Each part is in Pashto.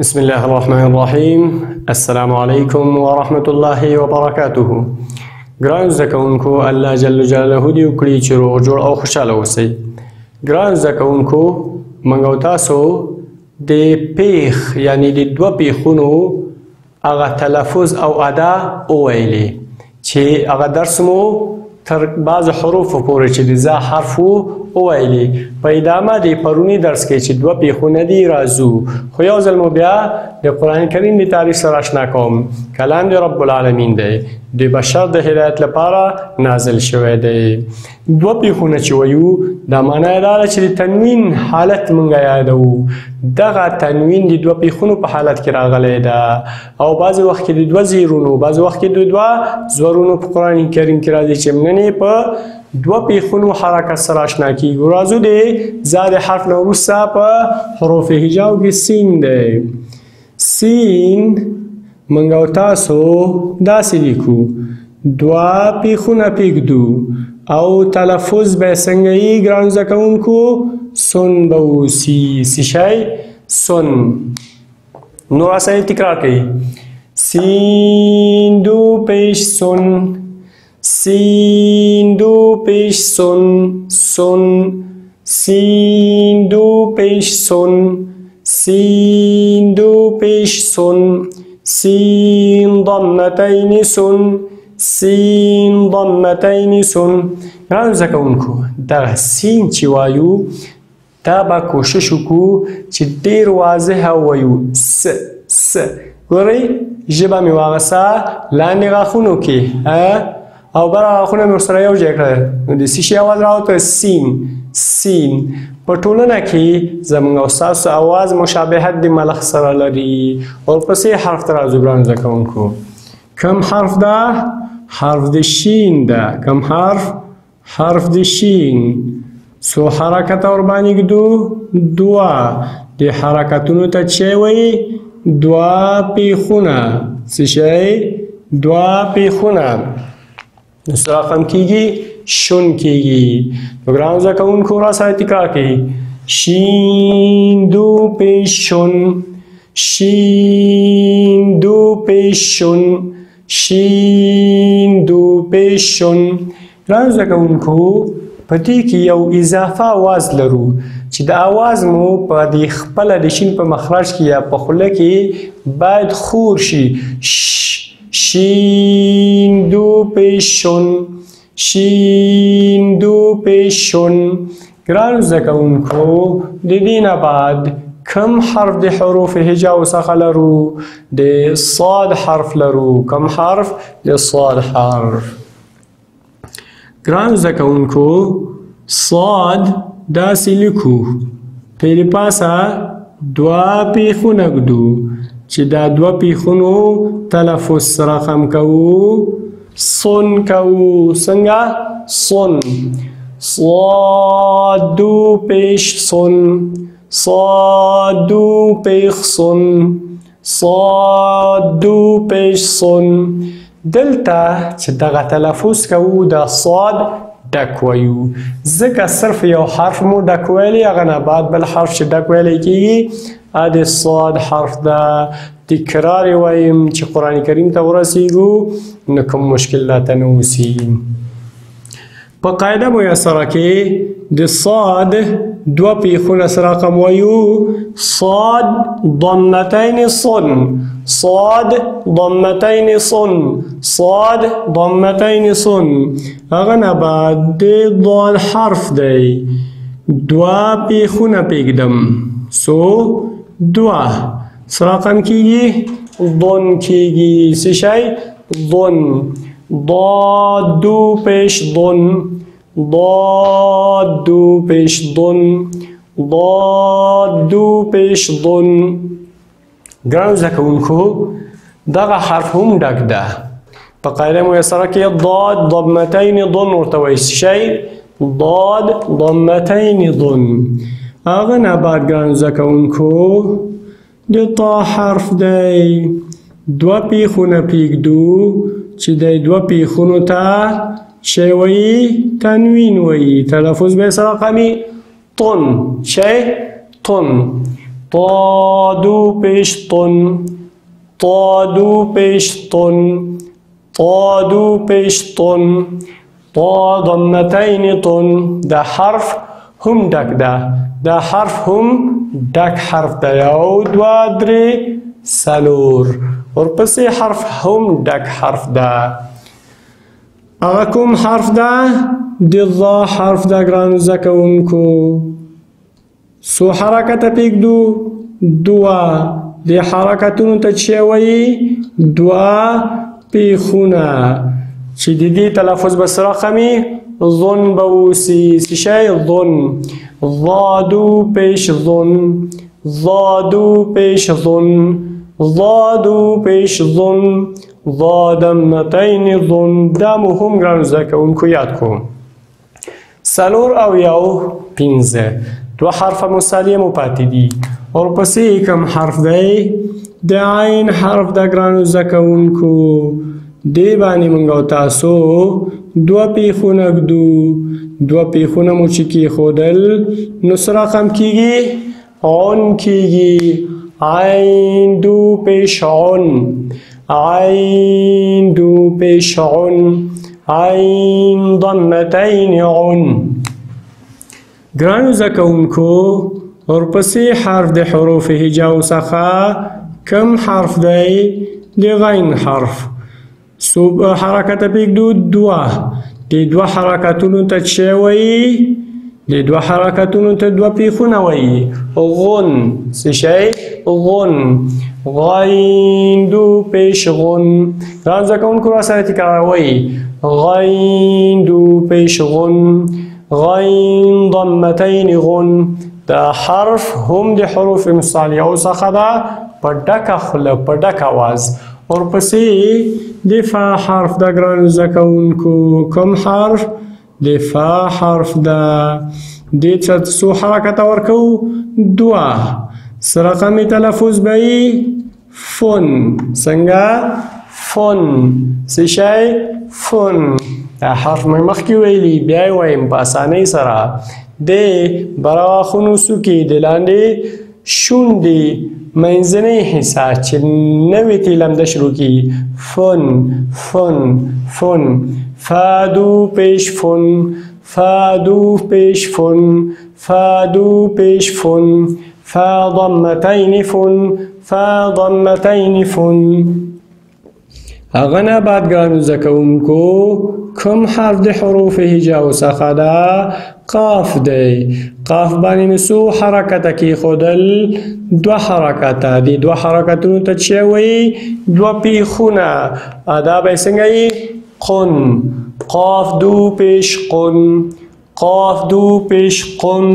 بسم الله الرحمن الرحیم. السلام علیکم و رحمت الله و برکاته. ګران زده کوونکو، الله جل جلاله دې وکړي چې روغ جوړ او خوشحاله اوسئ. ګران زده کوونکو، موږ او تاسو د پیښ یعنی د دوه پیښونو هغه تلفظ او ادا وویلې چې هغه درس مو تر بعض حروفو پورې چې د ز حرف وویلې. په ادامه د پروني درس کې چې دوه پیښونه دي راځو، خو یو ځل مو بیا د قرآن کریم د تعریف سره اشنا کوم. کلام د رب العالمین دی، د بشر د هدایت لپاره نازل شوی دی. دوه پیښونه چې وایو دا معنی دا ده چې د تنوین حالت مونږ یادوو. دغه تنوین د دوه پیښونو په حالت کې راغلی ده او بعضې وخت کې د دوه زیرونو، بعضې وخت کې د دوه زورونو په قرآن کریم کې راځي چې موږ نن په دوه پیښونو حرکت سره اشنا کیږو. راځو د ز د حرف نه وروسته په حروف هجاو کې سین دی. سین موږ او تاسو داسې لیکو، دوه پیښونه پرېږدو او تلفظ به یې څنګه وي ګرانو زده کوونکو؟ سن به اوسي. څه شی؟ سن. نو راسئ تکرار کوي. سین دو پیش سن، سین دو پیش سن، سن. سین دو پیش سن، سین دو پیش سن. سین ضمتین سن، سین ضمتین سن. ګرانو زده کوونکو، دغه سین چې وایو دا به کوشش وکړو چې ډېر واضح ووایو. س س. ګورئ ژبه مې واغسته لاندې غاښونو کې او بره غاښونه مې ورسره یو ځای کړل، نو د څه شي اواز راوته؟ سین. سین. په ټولنه کې زموږ او ستاسو اواز مشابهت د ملخ سره لري. ورپسې حرف ته راځو ګرانو زده کوونکو. کم حرف ده؟ حرف د شین ده. کم حرف؟ حرف د شین. څو حرکته ورباندې ږدو؟ دوه. د حرکتونو ته څه وایي؟ دوه پیښونه. څه شی؟ دوه پیښونه. نو څه رقم کیږي؟ شون کیږي. نو ګرانو زده کوونکو راسره تکرار کوي. شین دو پیش شون، شین دو پیش شون، شین دو پیش شون. ګرانو زده کوونکو، په دې کې یو اضافه آواز لرو چې د آواز مو په د خپله د شین په مخرج کې یا په خوله کې باید خور شي. شین دو پیش شون، شین دو پیش شون. ګرانو زده کوونکو، د دې نه بعد کم حرف د حروف هجاو څخه لرو؟ د صاد حرف لرو. کم حرف؟ د صاد حرف. ګرانو زده کوونکو، صاد داسې لیکو، پرې پاسه دوه پیښونه ږدو چې دا دوه پیښونو تلفظ رقم کوو. صن کوو. څنګه؟ صن. صاد دو پیش صن، صاد دو پیش صن، صاد دو پیش صن. دلته چې دغه تلفظ کوو د صاد ډک وایو، ځکه صرف یو حرف مو ډک ویلی، هغه نه بعد بل حرف چې ډک ویلی کېږي د صاد حرف ده. تکرار یې وایم چې قرآن کریم ته ورسېږو نو کوم مشکل راته نه اوسي. په قاعده میسره کې د صاد دوه پیښونه سره رقم وایو. صاد ضمتین صن، صاد ضمتین صن، صاد ضمتین صن. هغه نه بعد د ضاد حرف دی، دوه پیښونه پرېږدم. څو؟ دوه. څه رقم کیږي؟ ضن کیږي. څه شی؟ ضن. ضاد دو پیش ضن، ضاد دو پیش ضن، ضاد دو پیش ضن. ګرانو زده کوونکو، دغه حرف هم ډک ده. په قاعده میسره کې ضاد ضمتین ضن ورته وایي. څه شی؟ ضاد ضمتین ضن. هغه نه بعد ګرانو زده کوونکو د طا حرف دی. دوه پیښونه پرېږدو چې د دوه پیښونو ته څه وایي؟ تنوین وایي. تلفظ به یې څه رقم وي؟ طن. څه؟ طن. طا دو پیش طن طا دو پیش طن طا دو پیش طن طا ضمتين طن دا حرف هم ډک ده دا حرف هم ډک حرف ده یو دوه درې څلور ورپسې حرف هم ډک حرف ده هغه کوم حرف ده د ضا حرف ده ګرانو زده کوونکو څو حرکته پرېږدو دوه دې حرکتونو ته چې وایي دوه پیښونه چې د دې تلفظ به څه رقمي ظن به اوسي څه شی ظن ضادو پیش ظن ضادو پیش ظن ضادو پیش ظن ضادمتین ظن دا مو هم ګرانو زده کوونکو یاد کړو څلور او یو پنځه دوه حرفه مثالیه مو پاتې دي ورپسې کوم حرف دی د عین حرف د ګرانو زده کوونکو دې باندې موږ او تاسو دوه پیښونه ږدو دوه پیښونه مو چې کېښودل نو څه رقم کېږي عن کېږي عین دو پیش عن عین دو پیش عن عین ضمتین عن ګرانو زده کوونکو ورپسې حرف د حروف هجاو څخه کوم حرف دی د غین حرف حرکت پرېږدو دوه د دوه حرکتونو ته چې وایي د دوه حرکتونو ته دوه پیښونه وایي غن څه شی غن غین دو پیش غن ګران زده کوونکو راسره تکراروئ غین دو پیش غن غین ضمتین غن دا حرف هم د حروف مثالیو څخه ده په ډکه خوله په ډک اواز ورپسې د فا حرف ده ګرانو زده کوونکو کوم حرف د فا حرف ده دې ته څو حرکته ورکوو دوه څه رقمي تلفظ به یي فن څنګه فن څه شی فن دا حرف مې مخکې ویلي بیا یې وایم په اسانۍ سره د براخونو څوکې د لاندې شونډې منځنۍ حصه چې نوې تې لمده شروع کړي فن فن فن فادو پیش فن فادو پیش فن فادو پیش فن فا ضمتین فن فا ضمتین فن هغه نه بعد ګرانو زده کوونکو کوم حرف د حروف هجاو څخه ده قاف دی قاف باندې مې څو حرکته کېښودل دوه حرکته دي دوه حرکتونو ته چې وایي دوه پیښونه دا به یې څنګه یي قن قاف دو پیش قن قاف دو پیش قن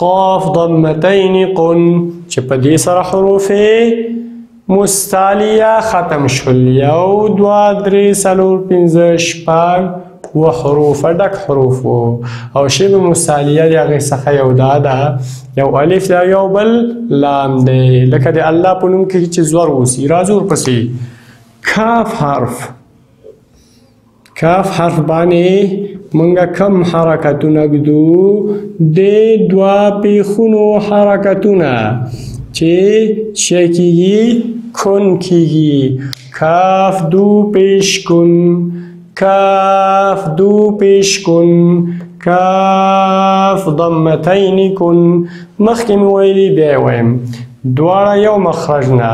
قاف ضمتین قن چې په دې سره حروف مستعلیه ختم شول یو دوه درې څلور پنځه شپږ اووه حروف ډک حروف وو او شبه مستعلیه د هغې څخه یو دا ده یو الف ده یو بل لام دی لکه د الله په نوم کې چې زور اوسي راځو ورپسې کاف حرف کاف حرف باندې موږ کم حرکتونه ږدو د دوه پیښونو حرکتونه چې کېږي کن کېږي کاف دو پیش کن کاف دو پیش کن کاف ضمتین کن مخکې مې ویلي بیا یې وایم دواړه یو مخرج نه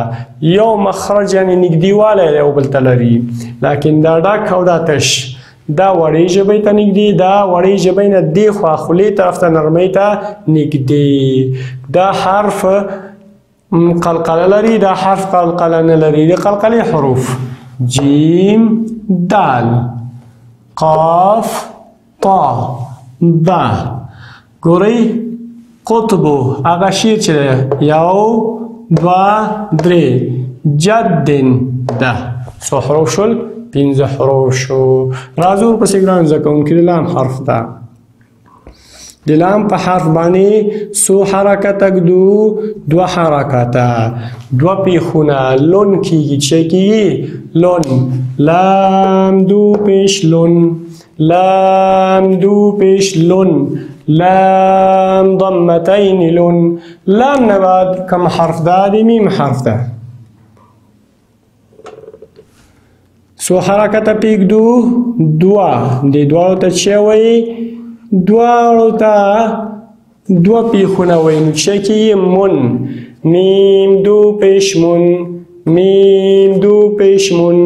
یو مخرج یعنې نږدېوالی دی یو بل ته لري لکن دا ډک او دا تش دا وړې ژبې ته نږدې دا وړې ژبې نه دې خوا خولې طرف ته نرمۍ ته نږدې دا حرف قلقله لري دا حرف قلقله نه لري د قلقلې حروف جیم دال قاف طا با ګورئ قطبو هغه شعر چې یو دوه درې جدن ده څو حروف شول پنځه حروف شو راځو ورپسې ګرانو زده کوونکي د لام حرف ده د لام په حرف باندې څو حرکته ږدو دوه حرکته دوه پیښونه لون کېږي چې کېږي لون لام دو پیش لون لام دو پیش لون لام ضمتين لن لام نه بعد کوم حرف ده د میم حرف ده سو حرکت پریږدو دوه دې دواړو ته څه وایي دواړو ته دوه پیښونه وایي نو څه کېږي من میم دو پیش من میم دو پیش من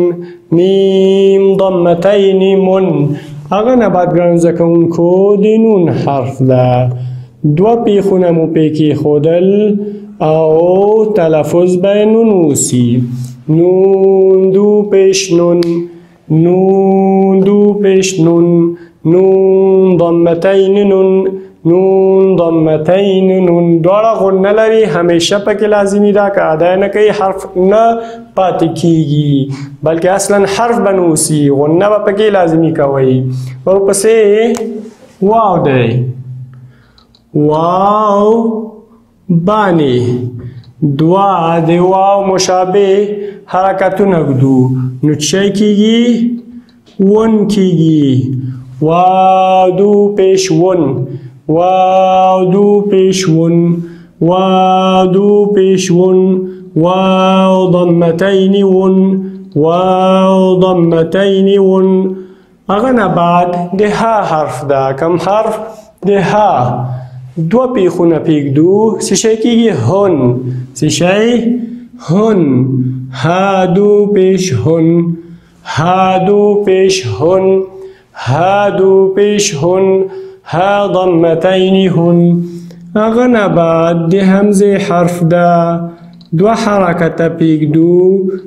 میم ضمتین من هغه نه بعد ګرانو زده کوونکو د نون حرف ده دوه پیښونه مو پې کېښودل او تلفظ به یې نون اوسي نون دو پیش نون نون دو پیش نون نون ضمتین نون نون ضمتین نون دواړه غنه لري همیشه پکې لازمي ده که ادا نه کوي حرف نه پاتې کیږي بلکې اصلا حرف به نه اوسي غنه به پکې لازمي کوئ ورپسې واو دی واو باندې دوه د واو مشابه حرکتونه ږدو نو څه کیږي ون کیږي واو دو پیش ون واو دو پیش ون واو دو پیش ون واو ضمتین ون واو ضمتین ون هغه نه بعد د ها حرف ده کوم حرف د ها دوه پیښونه پریږدو څه شی کیږي هن څه شی هن ها دو پیش هن ها دو پیش هن ها دو پیش هن ها ضمتین هن هغه نه بعد د همزه حرف ده دوه حرکته پریږدو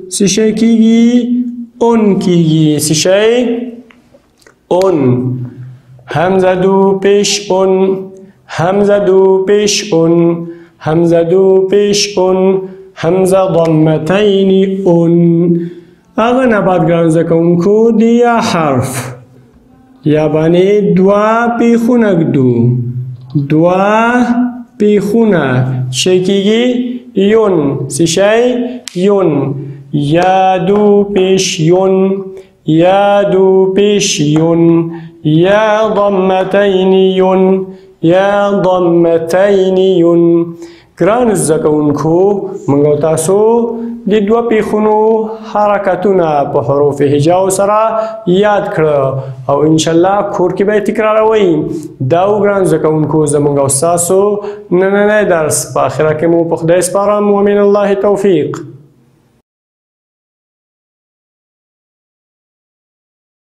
څه شی کیږي اون کیږي څه شی اون همزه دو پیش اون همزه دو پیش اون همزه دو پیش اون همزه ضمتین اون هغه نه بعد ګرانو زده کوونکو د یا حرف یا باندې دوه پیښونه ږدو دوه پیښونه څه کیږي یون څه شی یون یا دو پیش یون یا دو پیش یون یا ضمتین یون یا ضمتین یون ګرانو زده کوونکو موږ او تاسو د دوه پیښونو حرکتونه په حروف هجاو سره یاد کړه او انشاءالله کور کې به یې تکراروئ دا و ګرانو زده کوونکو زموږ او ستاسو نننی درس په اخره کې مو په خدای سپارم ومن الله توفیق